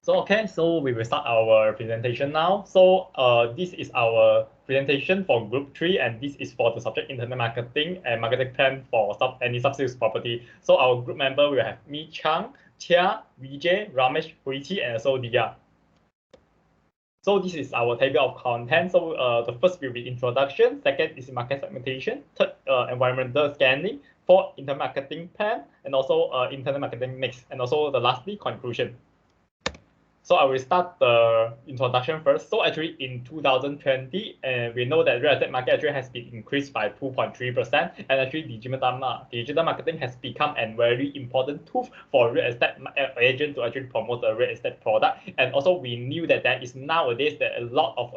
So we will start our presentation now. So this is our presentation for Group 3, and this is for the subject Internet Marketing and Marketing Plan for any subsales property. So our group member will have me, Chang, Chia, Vijay, Ramesh, Huichi, and also Dia. So this is our table of content. So the first will be introduction, second is market segmentation, third environmental scanning, fourth internet marketing plan, and also internet marketing mix, and also the lastly conclusion. So I will start the introduction first. So actually in 2020, we know that real estate market actually has been increased by 2.3%, and actually digital marketing has become a very important tool for real estate agent to actually promote the real estate product. And also we knew that there is nowadays that a lot of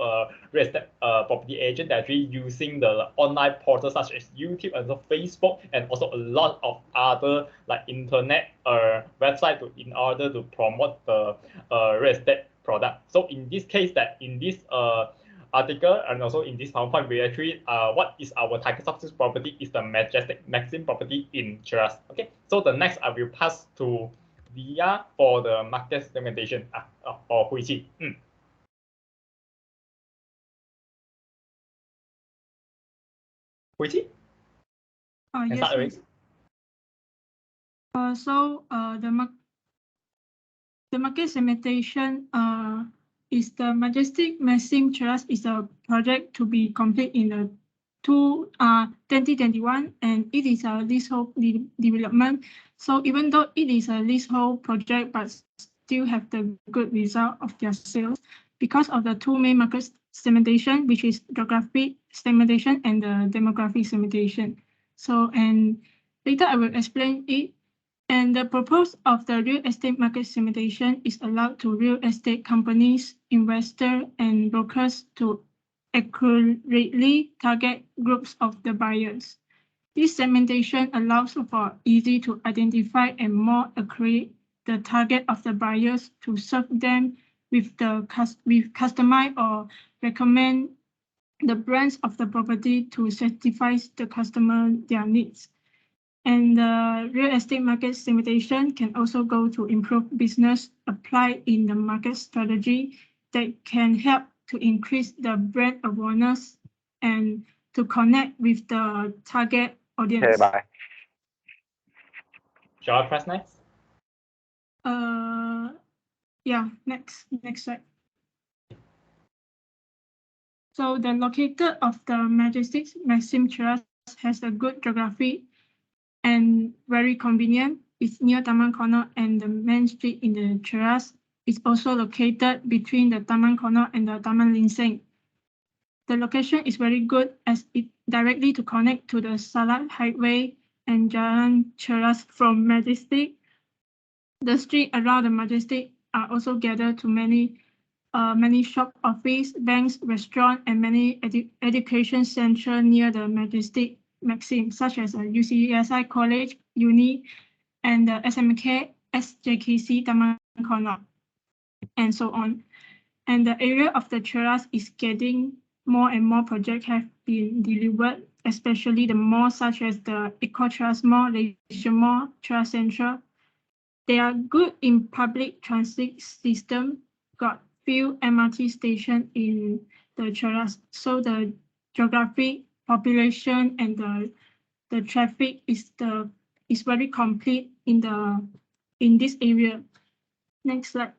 real estate property agent that actually using the online portals such as YouTube and also Facebook, and also a lot of other like internet website in order to promote the real estate product. So in this case, that in this article and also in this PowerPoint, we actually what is our target subsales property is the Majestic Maxim property in Cheras. Okay, so the next I will pass to Dia for the market segmentation or Huichi. Huichi? Yes. The market segmentation is the Majestic Maxim Cheras is a project to be complete in the 2021, and it is a leasehold development. So even though it is a leasehold project, but still have the good result of their sales because of the two main market segmentation, which is geographic segmentation and the demographic segmentation. So, and later I will explain it. And the purpose of the real estate market segmentation is allowed to real estate companies, investors, and brokers to accurately target groups of the buyers. This segmentation allows for easy to identify and more accurate the target of the buyers to serve them with customize or recommend the brands of the property to satisfy the customer their needs. And the real estate market segmentation can also go to improve business applied in the market strategy that can help to increase the brand awareness and to connect with the target audience. Okay, bye. Shall I press next? Yeah, next slide. So the locator of the Majestic Maxim Cheras has a good geography and very convenient. It's near Taman Corner and the main street in the Cheras. It's also located between the Taman Corner and the Taman Linseng. The location is very good as it directly to connect to the Salak Highway and Jalan Cheras from Majestic. The street around the Majestic are also gathered to many shop, office, banks, restaurant, and many education center near the Majestic Maxim, such as UCSI College, Uni, and the SMK, SJKC, Taman Corner, and so on. And the area of the Cheras is getting more and more projects have been delivered, especially the malls such as the Eco Cheras Mall, Leisure Mall, Cheras Central. They are good in public transit system, got few MRT station in the Cheras, so the geographic population and the traffic is very complete in this area. Next slide.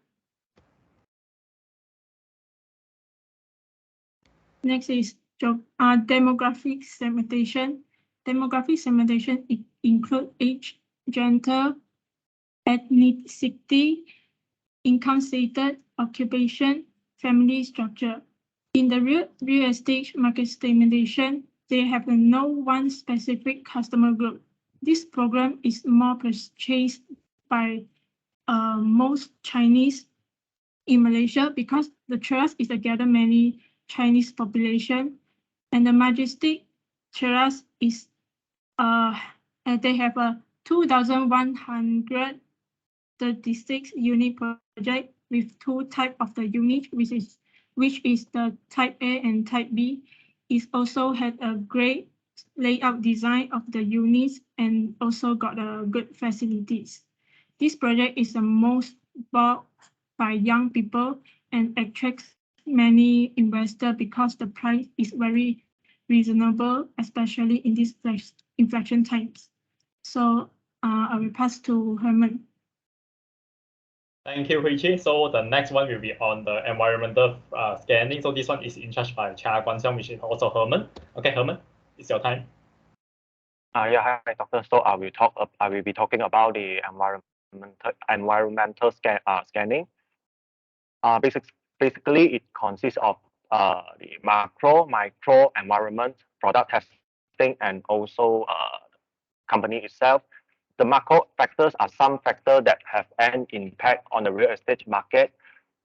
Next is demographic segmentation. Demographic segmentation include age, gender, ethnicity, income status, occupation, family structure. In the real estate market segmentation, they have no one specific customer group. This program is more purchased by most Chinese in Malaysia because the Cheras is together many Chinese population, and the Majestic Cheras is they have a 2,136 unit project with two type of the unit, which is the type A and type B. It also had a great layout design of the units and also got good facilities. This project is the most bulk by young people and attracts many investors because the price is very reasonable, especially in these inflation times. So I will pass to Herman. Thank you, Hui-Chi. So the next one will be on the environmental scanning. So this one is in charge by Chia Guan-Xiang, which is also Herman. Okay, Herman, it's your time. Yeah, hi, Doctor. So I will be talking about the environmental scanning. Basically, it consists of the macro, micro environment, product testing, and also company itself. The macro factors are some factors that have an impact on the real estate market.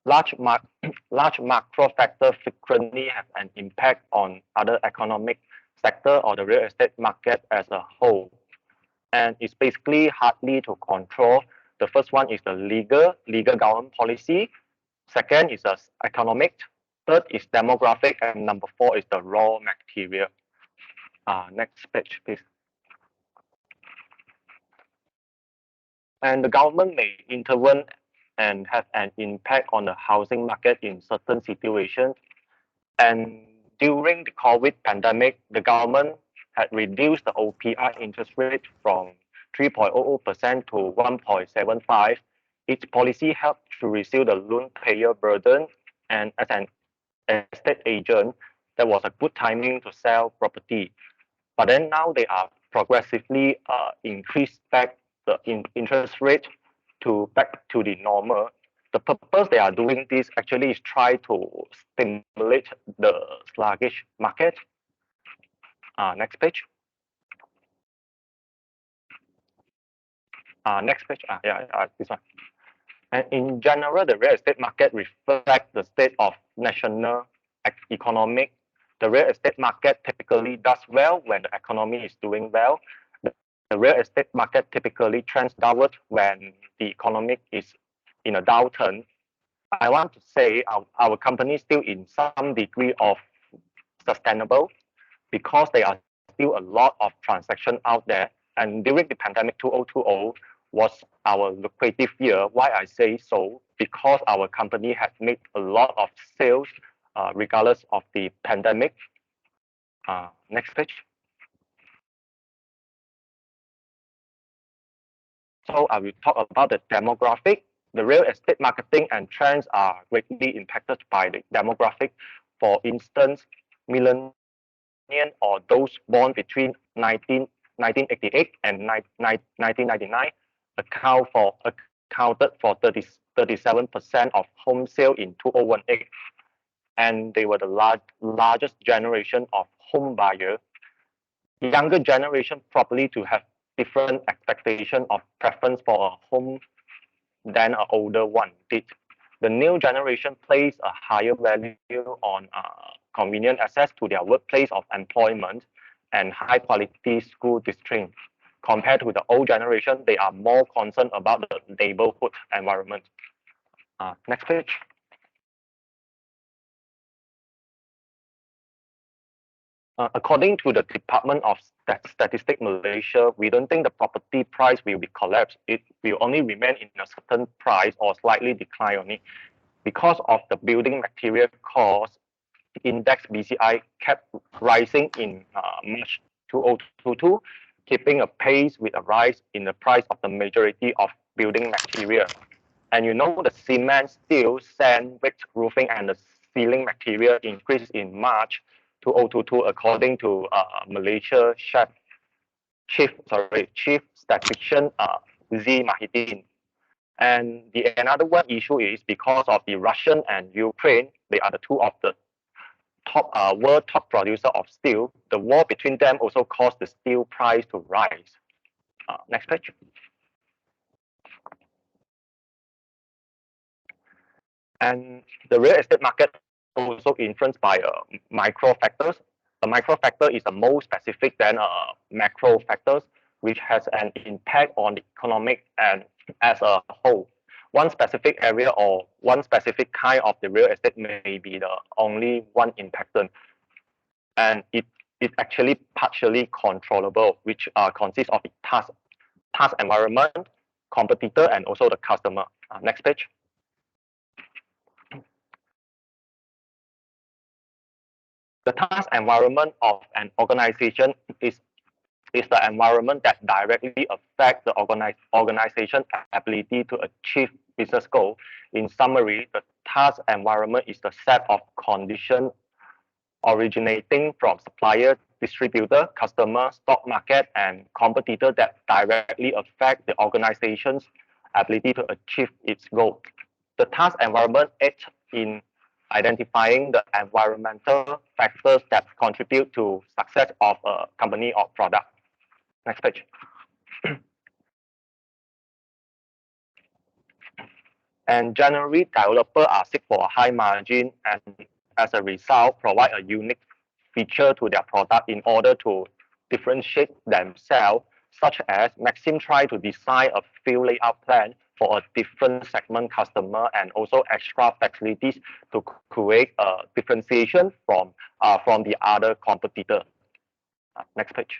Large macro factors frequently have an impact on other economic sector or the real estate market as a whole. And it's basically hardly to control. The first one is the legal government policy. Second is the economic. Third is demographic. And number 4 is the raw material. Next page, please. And the government may intervene and have an impact on the housing market in certain situations. And during the COVID pandemic, the government had reduced the OPR interest rate from 3.00% to 1.75. Its policy helped to reduce the loan payer burden, and as an estate agent, that was a good timing to sell property. But then now they are progressively increased back the interest rate back to the normal. The purpose they are doing this actually is try to stimulate the sluggish market. Next page. Next page. This one. And in general, the real estate market reflects the state of national economic. The real estate market typically does well when the economy is doing well. The real estate market typically trends downward when the economy is in a downturn. I want to say our company is still in some degree of sustainable because there are still a lot of transactions out there. And during the pandemic 2020 was our lucrative year. Why I say so? Because our company had made a lot of sales regardless of the pandemic. Next page. So I will talk about the demographic. The real estate marketing and trends are greatly impacted by the demographic. For instance, millennials or those born between 1988 and 1999 accounted for 37% of home sale in 2018, and they were the largest generation of home buyer. Younger generation probably to have different expectation of preference for a home than an older one did. The new generation places a higher value on convenient access to their workplace of employment and high quality school district. Compared to the old generation, they are more concerned about the neighborhood environment. Next page. According to the Department of Statistics Malaysia, we don't think the property price will be collapsed. It will only remain in a certain price or slightly decline only. Because of the building material cost, the index BCI kept rising in March 2022, keeping a pace with a rise in the price of the majority of building material. And you know the cement, steel, sand, brick, roofing, and the ceiling material increased in March 2022, according to Malaysia Chief Statistician Z Mahidin. And another one issue is because of the Russian and Ukraine, they are the two of the world top producer of steel. The war between them also caused the steel price to rise. Next page. And the real estate market also influenced by micro factors. A micro factor is the more specific than macro factors, which has an impact on the economic and as a whole. One specific area or one specific kind of the real estate may be the only one impacted, and it is actually partially controllable, which consists of the task environment, competitor, and also the customer. Next page. The task environment of an organization is the environment that directly affects the organization's ability to achieve business goals. In summary, the task environment is the set of conditions originating from supplier, distributor, customer, stock market, and competitor that directly affect the organization's ability to achieve its goal. The task environment aids in identifying the environmental factors that contribute to success of a company or product. Next page. And generally, developers are seek for a high margin and as a result, provide a unique feature to their product in order to differentiate themselves, such as Maxim try to design a few layout plan for a different segment customer and also extra facilities to create a differentiation from the other competitor. Next page.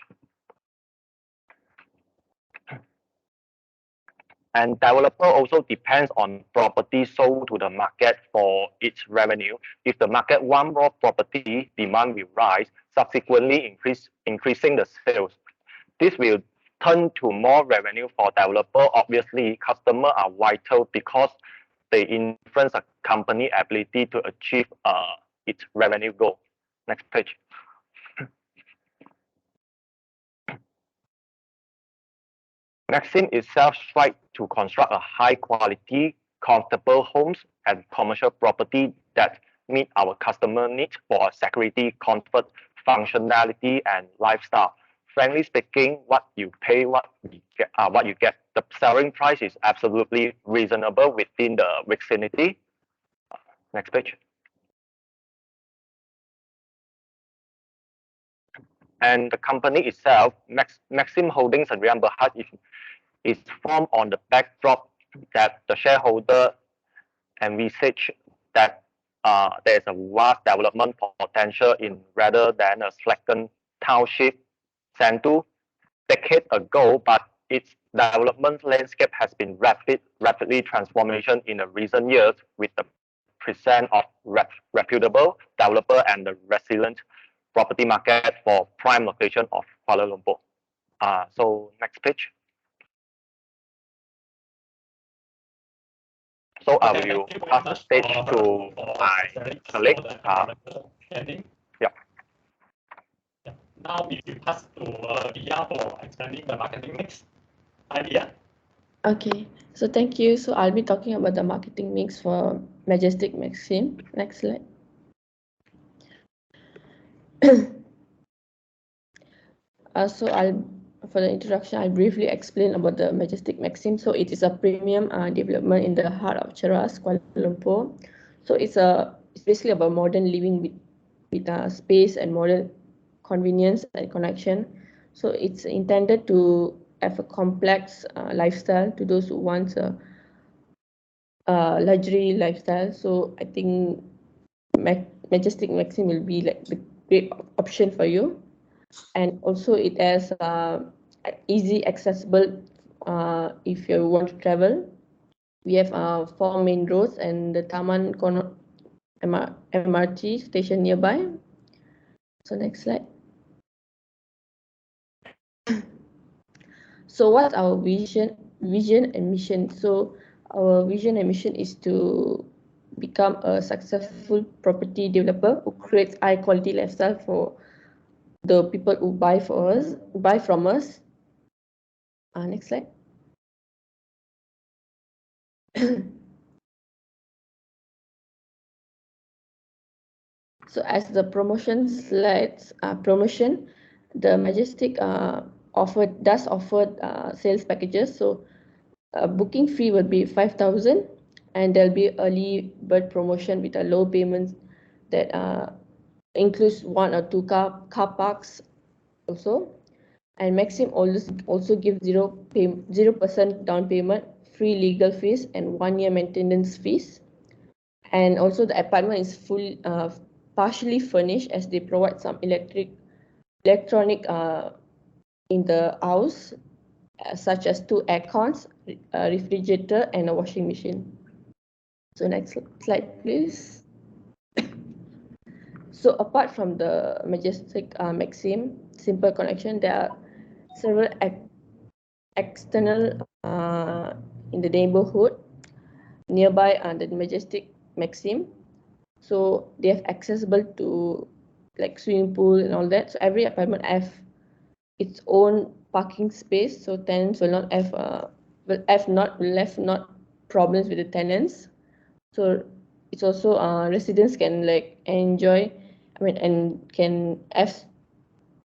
And developer also depends on property sold to the market for its revenue. If the market want more property, demand will rise, subsequently increasing the sales. This will turn to more revenue for developer. Obviously, customers are vital because they influence a company ability to achieve its revenue goal. Next page. Maxim itself strives to construct a high quality, comfortable homes and commercial property that meet our customer needs for security, comfort, functionality, and lifestyle. Frankly speaking, what you pay, what you get. The selling price is absolutely reasonable within the vicinity. Next page. And the company itself, Maxim Holdings and Rian Berhad, is formed on the backdrop that the shareholder envisage that there is a vast development potential in rather than a slackened township Santu decade ago, but its development landscape has been rapidly transformation in the recent years with the presence of reputable developer and the resilient property market for prime location of Kuala Lumpur. So next page. So I will pass the stage to my colleague. Yeah. Now we will pass to Dia for explaining the marketing mix. Hi, Dia. Okay, so thank you. So I'll be talking about the marketing mix for Majestic Maxim. Next slide. For the introduction, I'll briefly explain about the Majestic Maxim. So it is a premium development in the heart of Cheras, Kuala Lumpur. So it's basically about modern living with space and modern convenience and connection. So it's intended to have a complex lifestyle to those who want a luxury lifestyle. So I think Majestic Maxim will be like the great option for you. And also it has easy accessible if you want to travel. We have 4 main roads and the Taman Kono MRT station nearby. So next slide. So what's our vision and mission? So our vision and mission is to become a successful property developer who creates high quality lifestyle for the people who buy from us. Next slide. So as the promotion slides, the Majestic does offer sales packages. So booking fee will be 5,000, and there'll be early bird promotion with a low payments that includes 1 or 2 car parks also. And Maxim also gives 0% down payment, free legal fees, and 1 year maintenance fees. And also the apartment is partially furnished as they provide some electronic in the house, such as 2 aircons, a refrigerator, and a washing machine. So next slide, please. So apart from the Majestic Maxim simple connection, there are several external in the neighborhood nearby the Majestic Maxim. So they have accessible to like swimming pool and all that. So every apartment have its own parking space. So tenants will not have not problems with the tenants. So it's also residents can like enjoy, and can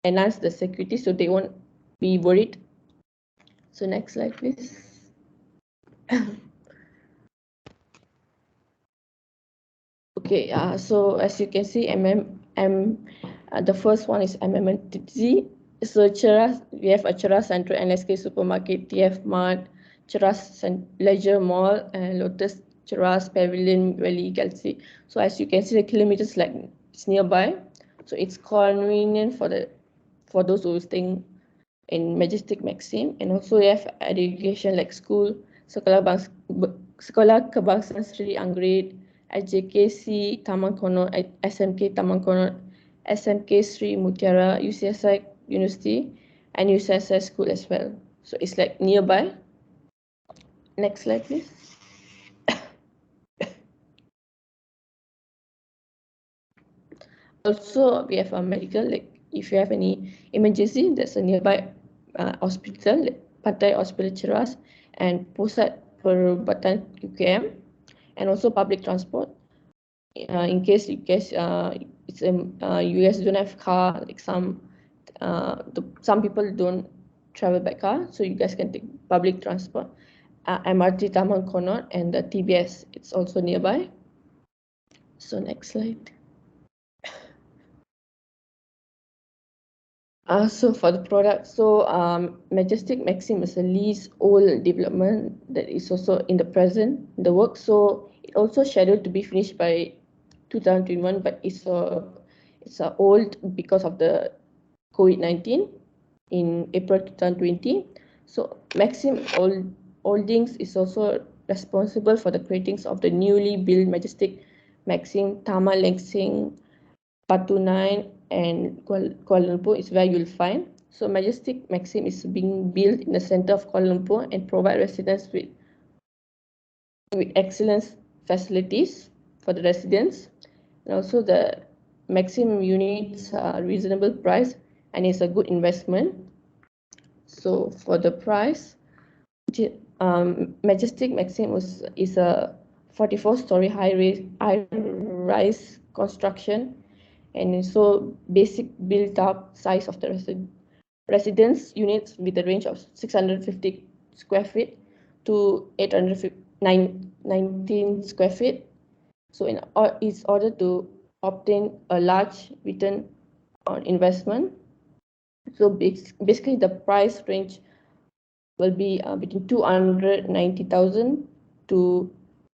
enhance the security, so they won't be worried. So next slide, please. Okay, so as you can see, the first one is MMNTZ. So Cheras, we have a Cheras Central NSK Supermarket, TF Mart, Cheras Leisure Mall, and Lotus Cheras Pavilion Valley Galaxy. So as you can see, the kilometers like it's nearby. So it's convenient for those who are staying in Majestic Maxim, and also we have education like school, Sekolah Kebangsaan Sri Anggrade, SJKC Taman Konot, SMK Taman Konot, SMK Sri Mutiara, UCSI University, and UCSI School as well. So it's like nearby. Next slide, please. Also, we have a medical, like if you have any emergency, there's a nearby hospital, like Pantai Hospital Cheras and Pusat Perubatan UKM, and also public transport. In case it's you guys don't have car, like some people don't travel by car, so you guys can take public transport. MRT Taman Konot and the TBS, it's also nearby. So next slide. So for the product, so Majestic Maxim is a leasehold development that is also in the present, the work. So it also scheduled to be finished by 2021, but it's old because of the COVID-19 in April 2020. So Maxim Holdings is also responsible for the creatings of the newly built Majestic Maxim Taman Lengsing Batu 9 and Kuala Lumpur is where you'll find. So Majestic Maxim is being built in the center of Kuala Lumpur and provide residents with excellent facilities for the residents. And also the Maxim units are reasonable price and it's a good investment. So for the price, Majestic Maxim is a 44-story high-rise construction, and so basic built-up size of the residence units with a range of 650 square feet to 819 square feet. So it's order to obtain a large return on investment. So basically the price range will be between 290,000 to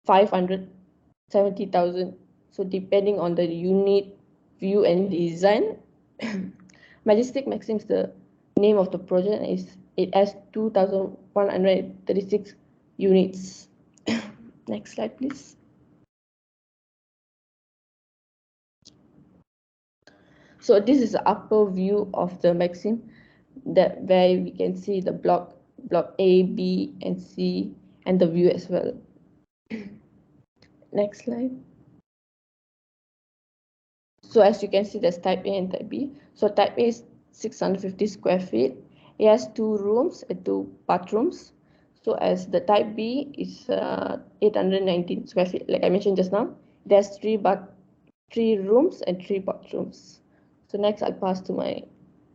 570,000. So depending on the unit view and design. Majestic Maxim is the name of the project, and it has 2,136 units. Next slide, please. So this is the upper view of the Maxim, where we can see the block A, B, and C, and the view as well. Next slide. So as you can see, there's type A and type B. So type A is 650 square feet. It has 2 rooms and 2 bathrooms. So as the type B is 819 square feet, like I mentioned just now. There's 3 rooms and 3 bathrooms. So next, I'll pass to my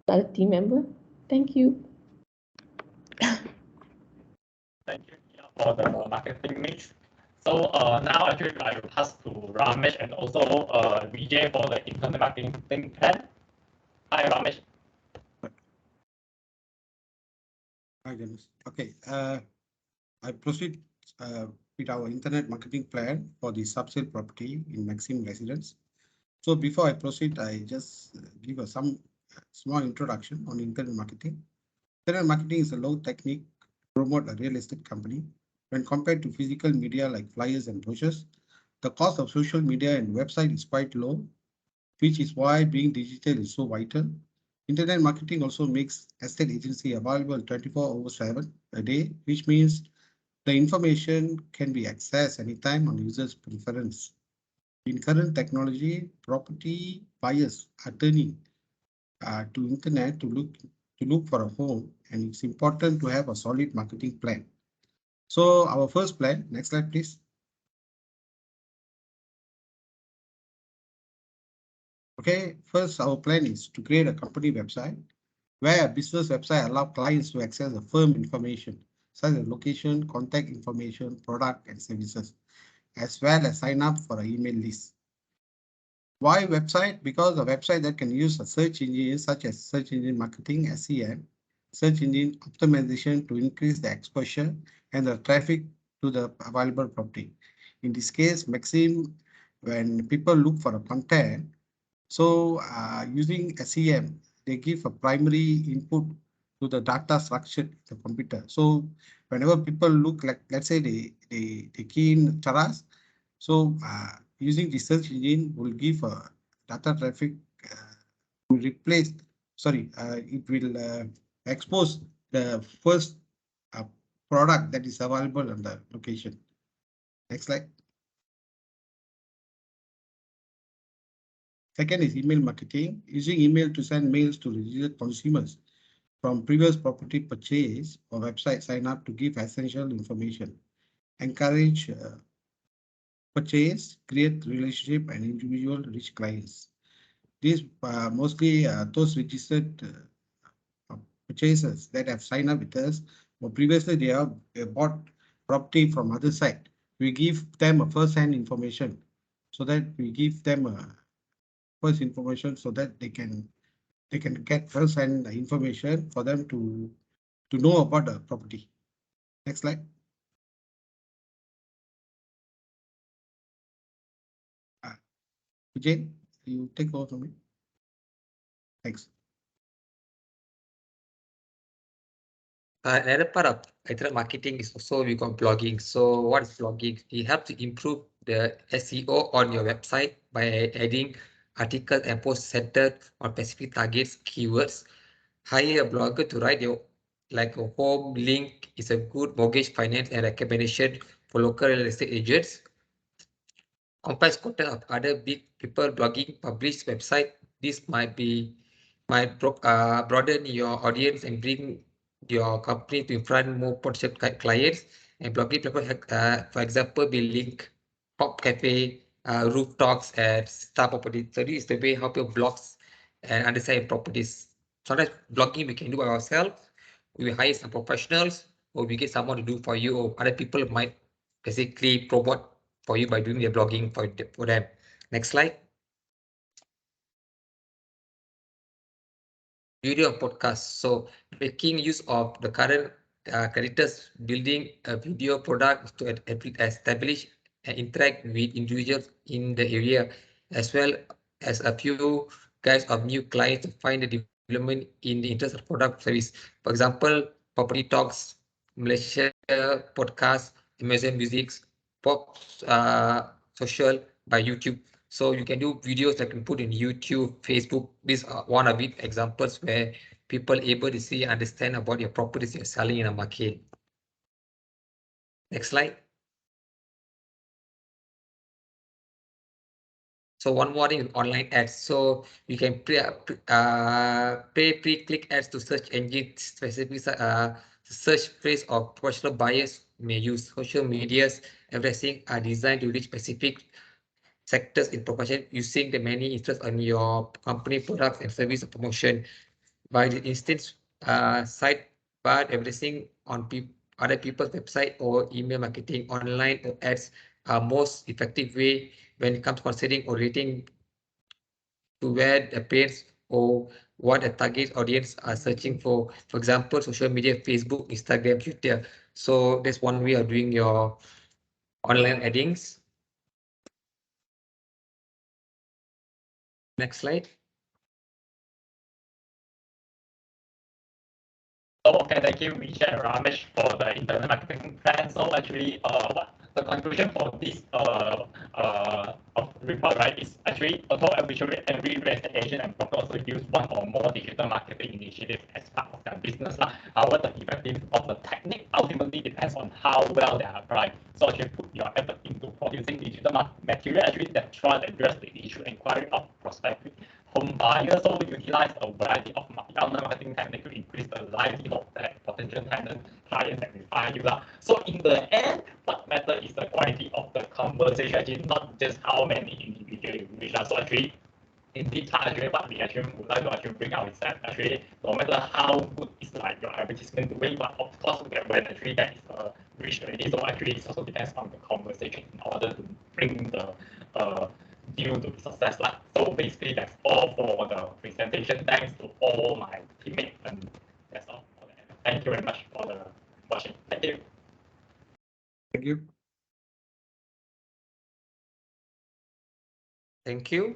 other team member. Thank you. Thank you for the marketing mix. So now actually I will pass to Ramesh and also Vijay for the internet marketing plan. Hi Ramesh. Hi Dennis. Okay, I proceed with our internet marketing plan for the subsale property in Maxim Residence. So before I proceed, I just give some small introduction on internet marketing. Internet marketing is a low technique to promote a real estate company. When compared to physical media like flyers and brochures, the cost of social media and website is quite low. which is why being digital is so vital. Internet marketing also makes estate agency available 24/7 a day, which means the information can be accessed anytime on users' preference. In current technology, property buyers are turning to internet to look for a home, and it's important to have a solid marketing plan. So our first plan, next slide, please. Okay, first our plan is to create a company website where a business website allows clients to access the firm information such as location, contact information, product and services, as well as sign up for an email list. Why website? Because a website that can use a search engine such as search engine marketing, SEM, search engine optimization to increase the exposure and the traffic to the available property. In this case, Maxim, when people look for a content, so using SEM, they give a primary input to the data structure of the computer. So whenever people look, like let's say they key in Charas, so using the search engine will give a data traffic will replace, sorry, it will expose the first product that is available on the location. Next slide. Second is email marketing, using email to send mails to registered consumers from previous property purchase or website sign up to give essential information. Encourage purchase, create relationship and individual rich clients. These mostly those registered purchasers that have signed up with us or previously they have bought property from other side. We give them a first-hand information so that we give them a first information so that they can get first-hand information for them to know about the property. Next slide. Vijay, you take over from me. Thanks. Another part of internet marketing is also we got blogging. So what is blogging? It helps to improve the SEO on your website by adding articles and posts centered on specific targets, keywords. Hire a blogger to write your like a home link is a good mortgage finance and recommendation for local real estate agents. Comprise content of other big people blogging published website. This might broaden your audience and bring your company to in front more potential clients. And blogging people, for example, be link Pop Cafe, Roof Talks, and Star Property. So this is the way how people blogs and understand properties. Sometimes blogging we can do by ourselves. We hire some professionals, or we get someone to do for you, or other people might basically promote for you by doing their blogging for them. Next slide. Video podcast. So making use of the current creditors building a video product to establish and interact with individuals in the area, as well as a few guys of new clients to find the development in the interest of product service. For example, Property Talks, Malaysia podcast, Amazon Music, Pop Social by YouTube. So you can do videos that can put in YouTube, Facebook. These are one of it examples where people able to see, understand about your properties you're selling in a market. Next slide. So one more thing, online ads. So you can pay pre-click ads to search engine specific search phrase or professional buyers may use. Social medias, everything are designed to reach specific sectors in proportion using the many interests on your company products and service promotion. By the instance, site but everything on other people's website or email marketing, online or ads are most effective way when it comes to considering or rating to where the page or what the target audience are searching for. For example, social media, Facebook, Instagram, Twitter. So that's one way of doing your online addings. Next slide. Okay, thank you, Vijay and Ramesh, for the internet marketing plan. So actually, what the conclusion for this of report, right, is actually although every real estate agent and broker also use one or more digital marketing initiatives as part of their business. However, the effectiveness of the technique ultimately depends on how well they are applied. So actually put your effort into producing digital material actually that try to address the issue inquiry of prospective home buyers. So utilize a variety of marketing techniques to increase the likelihood that potential tenant clients that will find you. So in the end, what matters is the quality of the conversation, actually not just how many individuals you reach. So actually, in this part, actually, what we actually would like to actually bring out is that actually, no matter how good is like your advertisement doing, but of course, when actually that is reached already, so actually it also depends on the conversation in order to bring the deal to be success. So basically, that's all for the presentation. Thanks to all my teammates, and that's all for that. Thank you very much for the watching. Thank you. Thank you. Thank you.